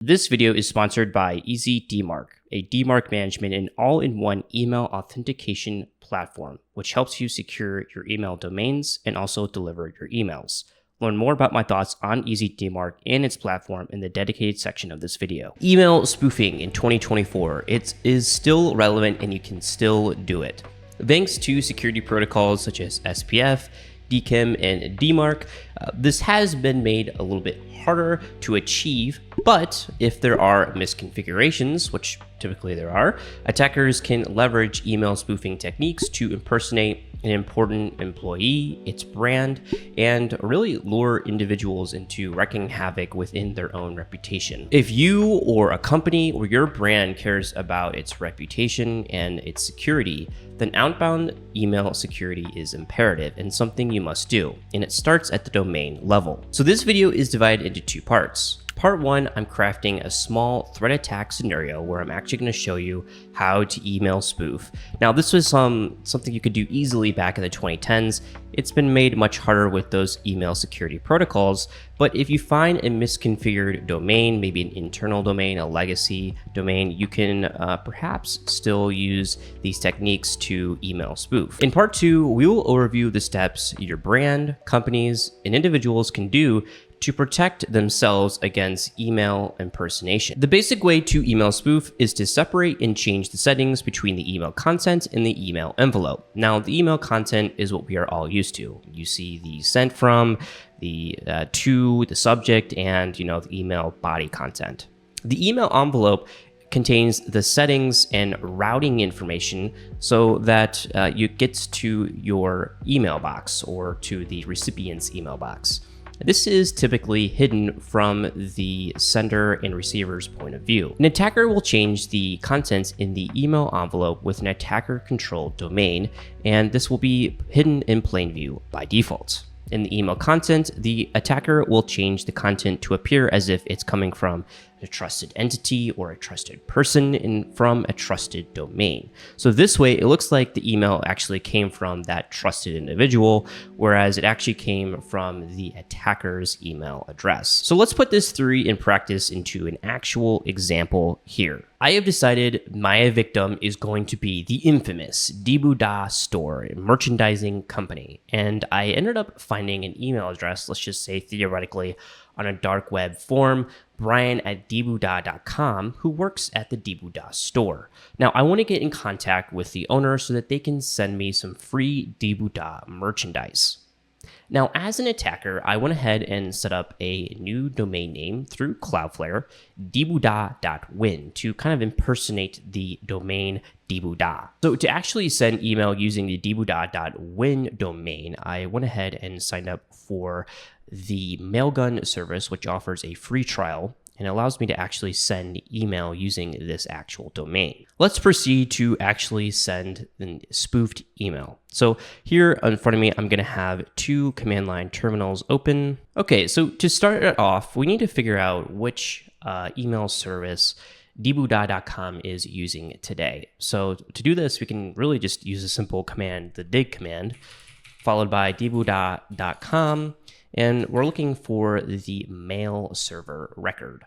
This video is sponsored by EasyDMARC, a DMARC management and all-in-one email authentication platform, which helps you secure your email domains and also deliver your emails. Learn more about my thoughts on EasyDMARC and its platform in the dedicated section of this video. Email spoofing in 2024, it is still relevant and you can still do it. Thanks to security protocols such as SPF, DKIM, and DMARC, this has been made a little bit harder to achieve, but if there are misconfigurations, which typically there are, attackers can leverage email spoofing techniques to impersonate an important employee, its brand, and really lure individuals into wreaking havoc within their own reputation. If you or a company or your brand cares about its reputation and its security, then outbound email security is imperative and something you must do, and it starts at the domain level. So this video is divided into two parts. Part one, I'm crafting a small threat attack scenario where I'm actually going to show you how to email spoof. Now, this was something you could do easily back in the 2010s. It's been made much harder with those email security protocols, but if you find a misconfigured domain, maybe an internal domain, a legacy domain, you can perhaps still use these techniques to email spoof. In part two, we will overview the steps your brand, companies, and individuals can do to protect themselves against email impersonation. The basic way to email spoof is to separate and change the settings between the email content and the email envelope. Now, the email content is what we are all used to. You see the sent from, the to, the subject, and the email body content. The email envelope contains the settings and routing information so that it gets to your email box or to the recipient's email box. This is typically hidden from the sender and receiver's point of view. An attacker will change the contents in the email envelope with an attacker-controlled domain, and this will be hidden in plain view by default. In the email content, the attacker will change the content to appear as if it's coming from a trusted entity or a trusted person and from a trusted domain. So this way, it looks like the email actually came from that trusted individual, whereas it actually came from the attacker's email address. So let's put this theory in practice into an actual example here. I have decided my victim is going to be the infamous Dibuda store, a merchandising company. And I ended up finding an email address, let's just say theoretically, on a dark web forum, Brian@Dibuda.com, who works at the Dibuda store. Now, I want to get in contact with the owner so that they can send me some free Dibuda merchandise. Now, as an attacker, I went ahead and set up a new domain name through Cloudflare, dibuda.win, to kind of impersonate the domain Dibuda. So to actually send email using the dibuda.win domain, I went ahead and signed up for the Mailgun service, which offers a free trial and allows me to actually send email using this actual domain. Let's proceed to actually send the spoofed email. So here in front of me, I'm gonna have two command line terminals open. Okay, so to start it off, we need to figure out which email service dibuda.com is using today. So to do this, we can really just use a simple command, the dig command, followed by dibuda.com, and we're looking for the mail server record.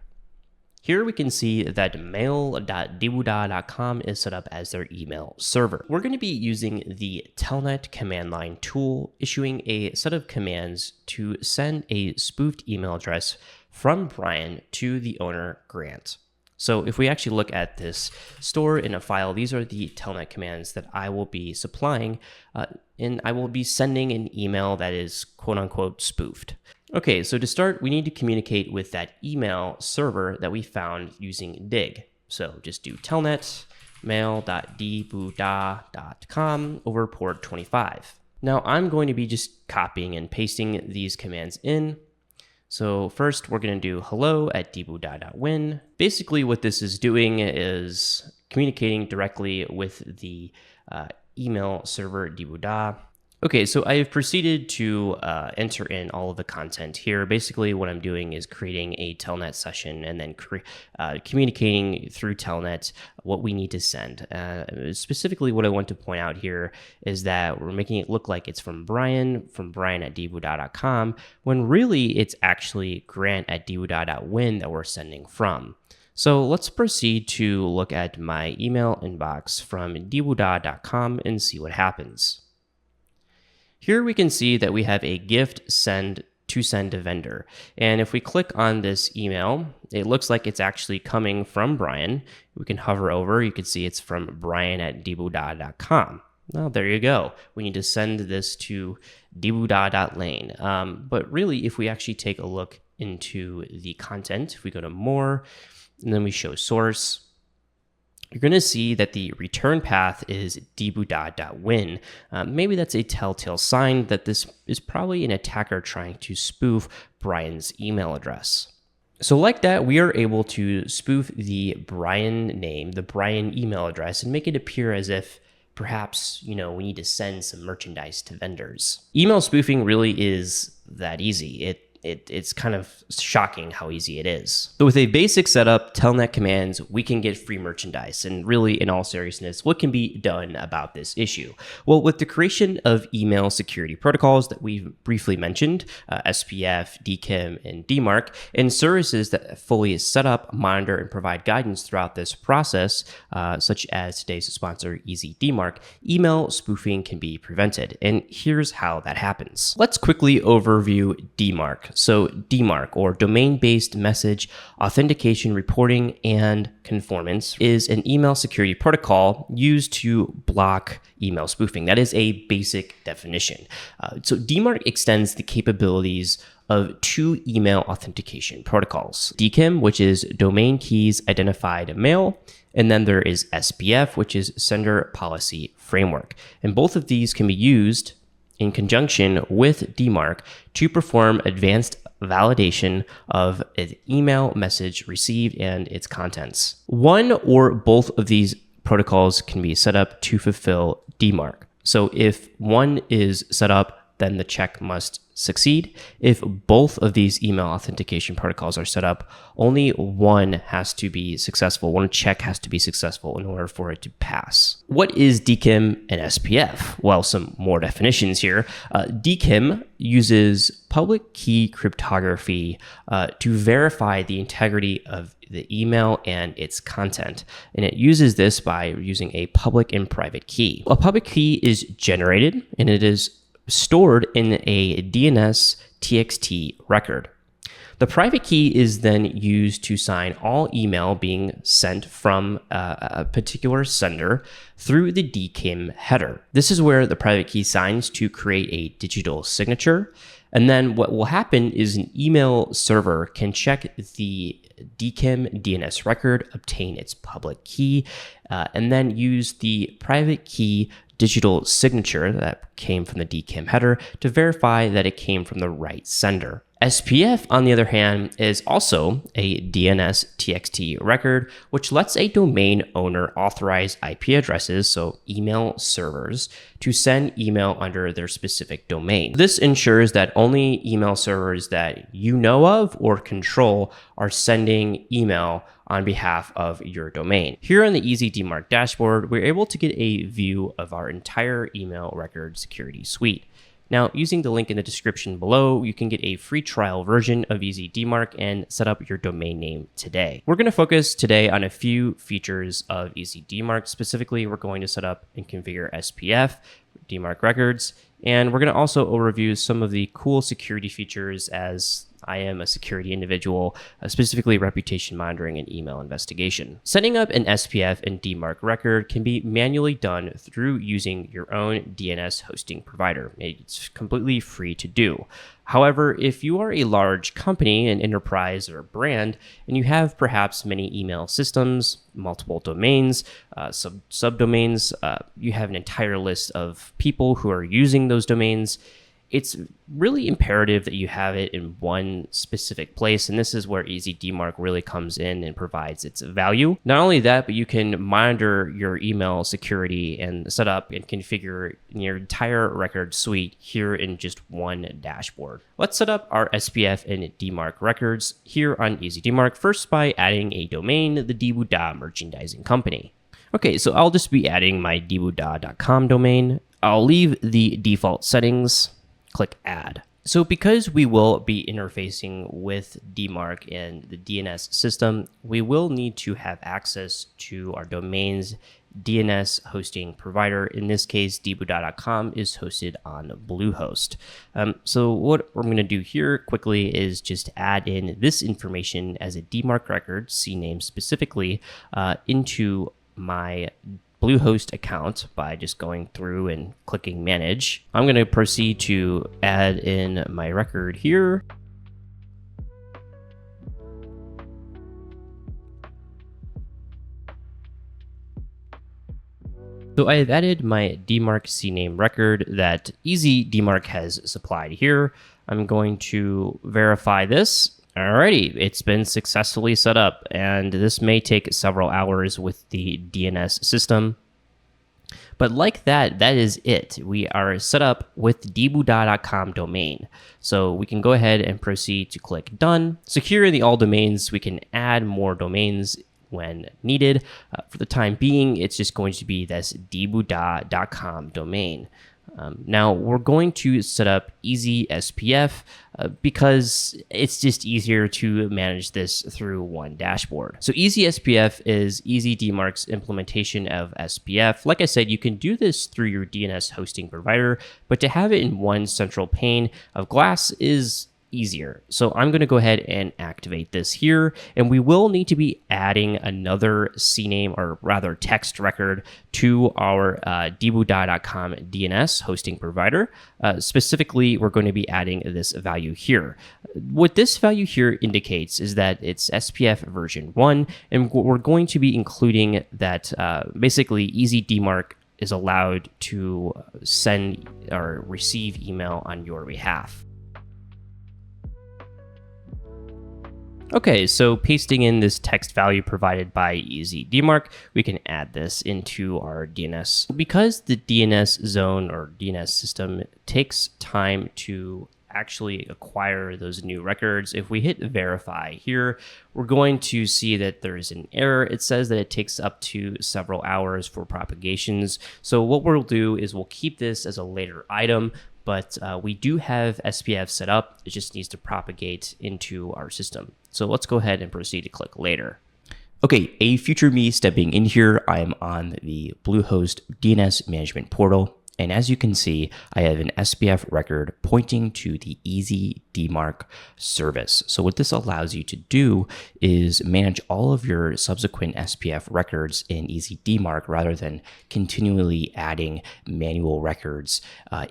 Here we can see that mail.dibuda.com is set up as their email server. We're going to be using the telnet command line tool, issuing a set of commands to send a spoofed email address from Brian to the owner, Grant. So if we actually look at this store in a file, these are the telnet commands that I will be supplying, and I will be sending an email that is quote unquote spoofed. Okay, so to start, we need to communicate with that email server that we found using dig. So just do telnet mail.dibuda.com over port 25. Now I'm going to be just copying and pasting these commands in. So first, we're going to do hello@dibuda.win. Basically, what this is doing is communicating directly with the email server Dibuda. Okay, so I have proceeded to enter in all of the content here. Basically, what I'm doing is creating a Telnet session and then communicating through Telnet what we need to send. Specifically, what I want to point out here is that we're making it look like it's from Brian at dwuda.com, when really it's actually Grant at dwuda.win that we're sending from. So let's proceed to look at my email inbox from dwuda.com and see what happens. Here we can see that we have a gift to send to vendor. And if we click on this email, it looks like it's actually coming from Brian. We can hover over, you can see it's from Brian at dwuda.com. Well, there you go. We need to send this to dwuda.lane. But really, if we actually take a look into the content, if we go to more, and then we show source, you're going to see that the return path is dwuda.win. Maybe that's a telltale sign that this is probably an attacker trying to spoof Brian's email address. So like that, we are able to spoof the Brian name, the Brian email address, and make it appear as if perhaps, we need to send some merchandise to vendors. Email spoofing really is that easy. It's kind of shocking how easy it is. So with a basic setup, telnet commands, we can get free merchandise. And really, in all seriousness, what can be done about this issue? Well, with the creation of email security protocols that we've briefly mentioned, SPF, DKIM, and DMARC, and services that fully set up, monitor, and provide guidance throughout this process, such as today's sponsor, EasyDMARC, email spoofing can be prevented. And here's how that happens. Let's quickly overview DMARC. So DMARC, or Domain-Based Message Authentication Reporting and Conformance, is an email security protocol used to block email spoofing. That is a basic definition. So DMARC extends the capabilities of two email authentication protocols. DKIM, which is Domain Keys Identified Mail, and then there is SPF, which is Sender Policy Framework. And both of these can be used in conjunction with DMARC to perform advanced validation of an email message received and its contents. One or both of these protocols can be set up to fulfill DMARC. So if one is set up, then the check must succeed. If both of these email authentication protocols are set up, only one has to be successful. One check has to be successful in order for it to pass. What is DKIM and SPF? Well, some more definitions here. DKIM uses public key cryptography to verify the integrity of the email and its content. And it uses this by using a public and private key. A public key is generated and it is stored in a DNS TXT record. The private key is then used to sign all email being sent from a particular sender through the DKIM header. This is where the private key signs to create a digital signature. And then what will happen is an email server can check the DKIM DNS record, obtain its public key, and then use the private key digital signature that came from the DKIM header to verify that it came from the right sender. SPF, on the other hand, is also a DNS TXT record, which lets a domain owner authorize IP addresses, so email servers, to send email under their specific domain. This ensures that only email servers that you know of or control are sending email on behalf of your domain. Here on the EasyDMARC dashboard, we're able to get a view of our entire email record security suite. Now, using the link in the description below, you can get a free trial version of EasyDMARC and set up your domain name today. We're going to focus today on a few features of EasyDMARC. Specifically, we're going to set up and configure SPF, DMARC records, and we're going to also overview some of the cool security features as I am a security individual, specifically reputation monitoring and email investigation. Setting up an SPF and DMARC record can be manually done through using your own DNS hosting provider. It's completely free to do. However, if you are a large company, an enterprise, or a brand, and you have perhaps many email systems, multiple domains, subdomains, you have an entire list of people who are using those domains, it's really imperative that you have it in one specific place, and this is where EasyDMARC really comes in and provides its value. Not only that, but you can monitor your email security and set up and configure your entire record suite here in just one dashboard. Let's set up our SPF and DMARC records here on EasyDMARC, first by adding a domain, the Dibuda Merchandising Company. Okay, so I'll just be adding my dibuda.com domain. I'll leave the default settings, click add. So because we will be interfacing with DMARC and the DNS system, we will need to have access to our domain's DNS hosting provider. In this case, dibuda.com is hosted on Bluehost. So what we're going to do here quickly is just add in this information as a DMARC record, CNAME specifically, into my Bluehost account by just going through and clicking manage. I'm going to proceed to add in my record here. So I have added my DMARC CNAME record that EasyDMARC has supplied here. I'm going to verify this. Alrighty, it's been successfully set up, and this may take several hours with the DNS system. But like that, that is it. We are set up with dibuda.com domain. So we can go ahead and proceed to click done. Secure the all domains. We can add more domains when needed. For the time being, it's just going to be this dibuda.com domain. Now we're going to set up EasySPF because it's just easier to manage this through one dashboard. So EasySPF is EasyDMARC's implementation of SPF. Like I said, you can do this through your DNS hosting provider, but to have it in one central pane of glass is easier. So I'm going to go ahead and activate this here, and we will need to be adding another CNAME, or rather text record, to our dibuda.com DNS hosting provider. Specifically, we're going to be adding this value here. What this value here indicates is that it's SPF version 1, and we're going to be including that basically EasyDMARC is allowed to send or receive email on your behalf. Okay, so pasting in this text value provided by EasyDMARC, we can add this into our DNS. Because the DNS zone or DNS system takes time to actually acquire those new records, if we hit verify here, we're going to see that there's an error. It says that it takes up to several hours for propagations. So what we'll do is we'll keep this as a later item, but we do have SPF set up. It just needs to propagate into our system. So let's go ahead and proceed to click later. Okay, a future me stepping in here. I am on the Bluehost DNS management portal. And as you can see, I have an SPF record pointing to the EasyDMARC service. So what this allows you to do is manage all of your subsequent SPF records in EasyDMARC rather than continually adding manual records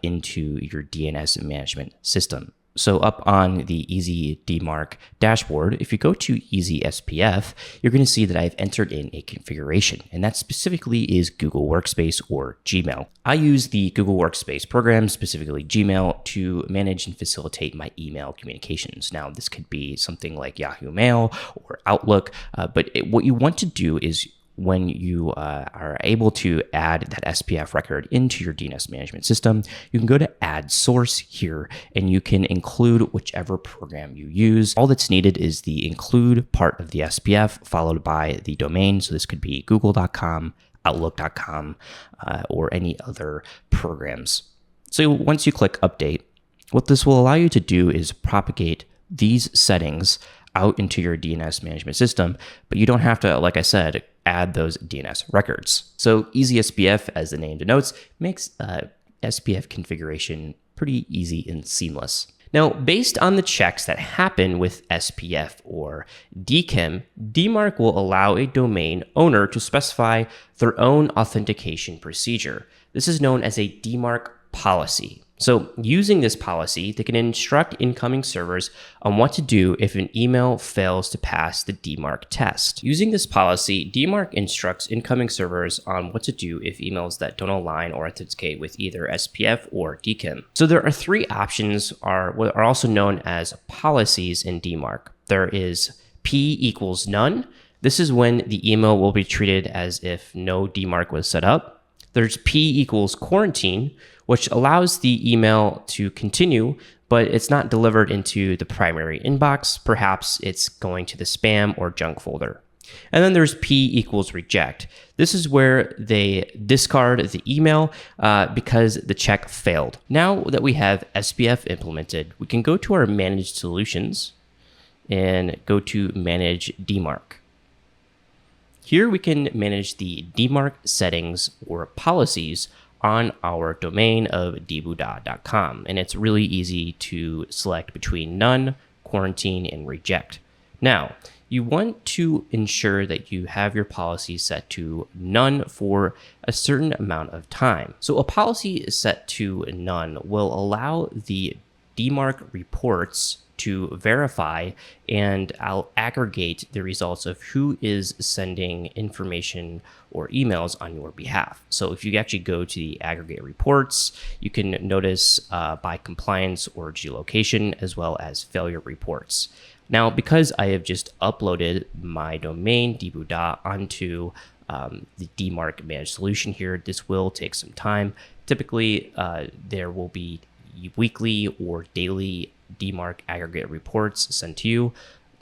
into your DNS management system. So up on the EasyDMARC dashboard, if you go to EasySPF, you're going to see that I've entered in a configuration, and that specifically is Google Workspace or Gmail. I use the Google Workspace program, specifically Gmail, to manage and facilitate my email communications. Now, this could be something like Yahoo Mail or Outlook, but what you want to do is when you are able to add that SPF record into your DNS management system, you can go to add source here and you can include whichever program you use. All that's needed is the include part of the SPF followed by the domain. So this could be google.com, outlook.com, or any other programs. So once you click update, what this will allow you to do is propagate these settings out into your DNS management system, but you don't have to, like I said, add those DNS records. So EasySPF, as the name denotes, makes SPF configuration pretty easy and seamless. Now, based on the checks that happen with SPF or DKIM, DMARC will allow a domain owner to specify their own authentication procedure. This is known as a DMARC policy. So using this policy, they can instruct incoming servers on what to do if an email fails to pass the DMARC test. Using this policy, DMARC instructs incoming servers on what to do if emails that don't align or authenticate with either SPF or DKIM. So there are three options, what are also known as policies in DMARC. There is P equals none. This is when the email will be treated as if no DMARC was set up. There's P equals quarantine, which allows the email to continue, but it's not delivered into the primary inbox. Perhaps it's going to the spam or junk folder. And then there's P equals reject. This is where they discard the email because the check failed. Now that we have SPF implemented, we can go to our managed solutions and go to manage DMARC. Here we can manage the DMARC settings or policies on our domain of dbuda.com, and it's really easy to select between none, quarantine, and reject. Now, you want to ensure that you have your policy set to none for a certain amount of time. So a policy set to none will allow the DMARC reports to verify, and I'll aggregate the results of who is sending information or emails on your behalf. So if you actually go to the aggregate reports, you can notice by compliance or geolocation, as well as failure reports. Now, because I have just uploaded my domain dbuda onto the DMARC managed solution here, this will take some time. Typically, there will be weekly or daily DMARC aggregate reports sent to you.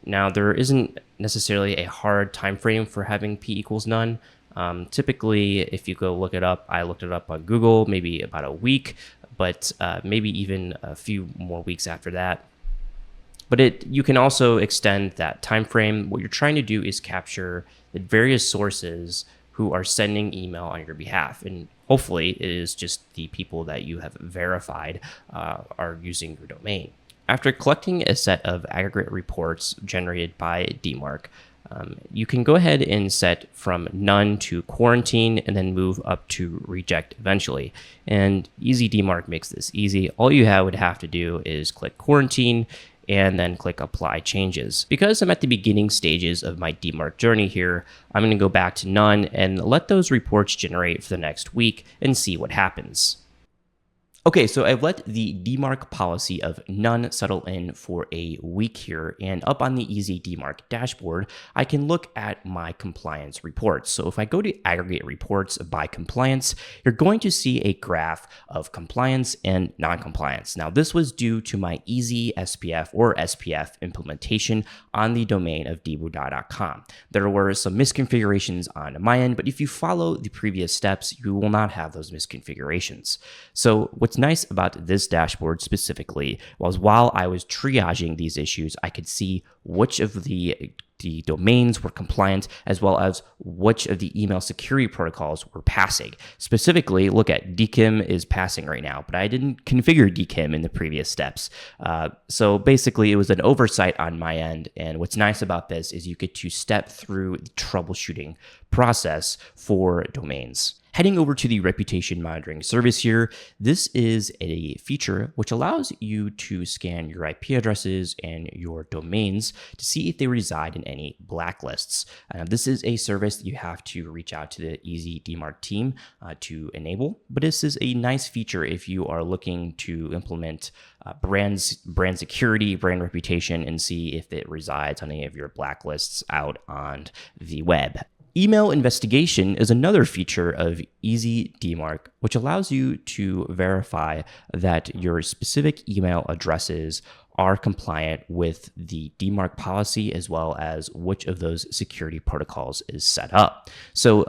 Now, there isn't necessarily a hard time frame for having P equals none. Typically, if you go look it up, I looked it up on Google, maybe about a week, but maybe even a few more weeks after that. But you can also extend that time frame. What you're trying to do is capture the various sources who are sending email on your behalf, and hopefully it is just the people that you have verified are using your domain. After collecting a set of aggregate reports generated by DMARC, you can go ahead and set from none to quarantine and then move up to reject eventually. And EasyDMARC makes this easy. All you would have to do is click quarantine and then click apply changes. Because I'm at the beginning stages of my DMARC journey here, I'm going to go back to none and let those reports generate for the next week and see what happens. Okay, so I've let the DMARC policy of none settle in for a week here, and up on the EasyDMARC dashboard, I can look at my compliance reports. So if I go to aggregate reports by compliance, you're going to see a graph of compliance and non-compliance. Now, this was due to my Easy SPF or SPF implementation on the domain of dbuda.com. There were some misconfigurations on my end, but if you follow the previous steps, you will not have those misconfigurations. So what's nice about this dashboard specifically was while I was triaging these issues, I could see which of the domains were compliant, as well as which of the email security protocols were passing. Specifically, look at DKIM is passing right now, but I didn't configure DKIM in the previous steps. So basically, it was an oversight on my end. And what's nice about this is you get to step through the troubleshooting process for domains. Heading over to the reputation monitoring service here, this is a feature which allows you to scan your IP addresses and your domains to see if they reside in any blacklists. This is a service that you have to reach out to the EasyDMARC team to enable, but this is a nice feature if you are looking to implement brand security, brand reputation, and see if it resides on any of your blacklists out on the web. Email investigation is another feature of EasyDMARC, which allows you to verify that your specific email addresses are compliant with the DMARC policy, as well as which of those security protocols is set up. So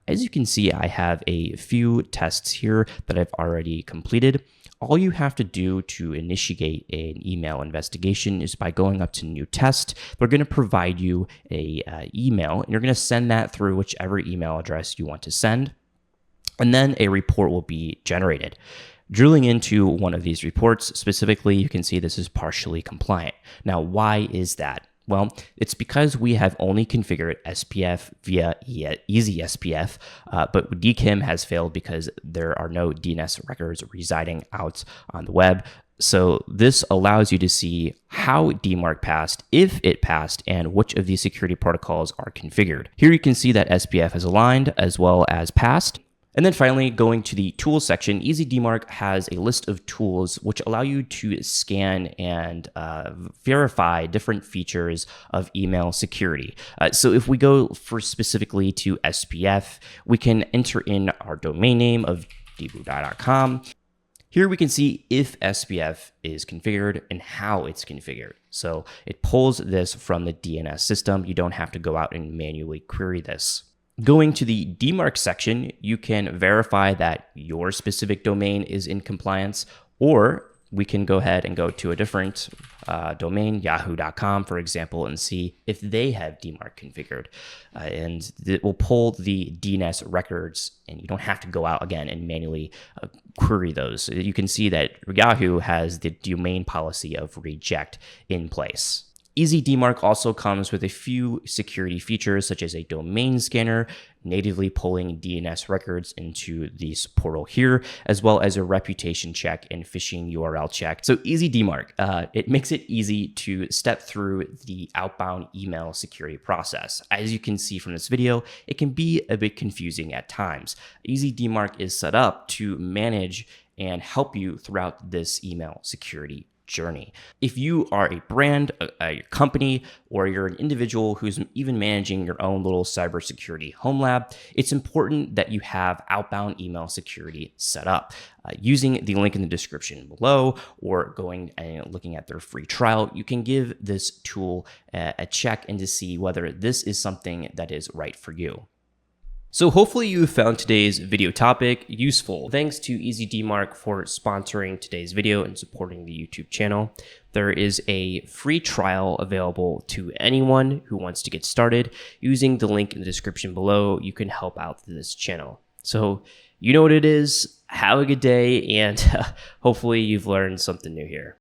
as you can see, I have a few tests here that I've already completed. All you have to do to initiate an email investigation is by going up to new test. They're going to provide you a email, and you're going to send that through whichever email address you want to send. And then a report will be generated. Drilling into one of these reports, specifically, you can see this is partially compliant. Now, why is that? Well, it's because we have only configured SPF via EasySPF, but DKIM has failed because there are no DNS records residing out on the web. So this allows you to see how DMARC passed, if it passed, and which of these security protocols are configured. Here you can see that SPF is aligned as well as passed. And then finally, going to the tools section, EasyDMARC has a list of tools which allow you to scan and verify different features of email security. So if we go specifically to SPF, we can enter in our domain name of dboo.com. Here we can see if SPF is configured and how it's configured. So it pulls this from the DNS system. You don't have to go out and manually query this. Going to the DMARC section, you can verify that your specific domain is in compliance, or we can go ahead and go to a different domain, yahoo.com, for example, and see if they have DMARC configured. And it will pull the DNS records, and you don't have to go out again and manually query those. You can see that Yahoo has the domain policy of reject in place. EasyDMARC also comes with a few security features such as a domain scanner, natively pulling DNS records into this portal here, as well as a reputation check and phishing URL check. So EasyDMARC, it makes it easy to step through the outbound email security process. As you can see from this video, it can be a bit confusing at times. EasyDMARC is set up to manage and help you throughout this email security journey. If you are a brand, a company, or you're an individual who's even managing your own little cybersecurity home lab, it's important that you have outbound email security set up. Using the link in the description below or going and looking at their free trial, you can give this tool a check and to see whether this is something that is right for you. So hopefully you found today's video topic useful. Thanks to EasyDMARC for sponsoring today's video and supporting the YouTube channel. There is a free trial available to anyone who wants to get started. Using the link in the description below, you can help out this channel. So you know what it is. Have a good day, and hopefully you've learned something new here.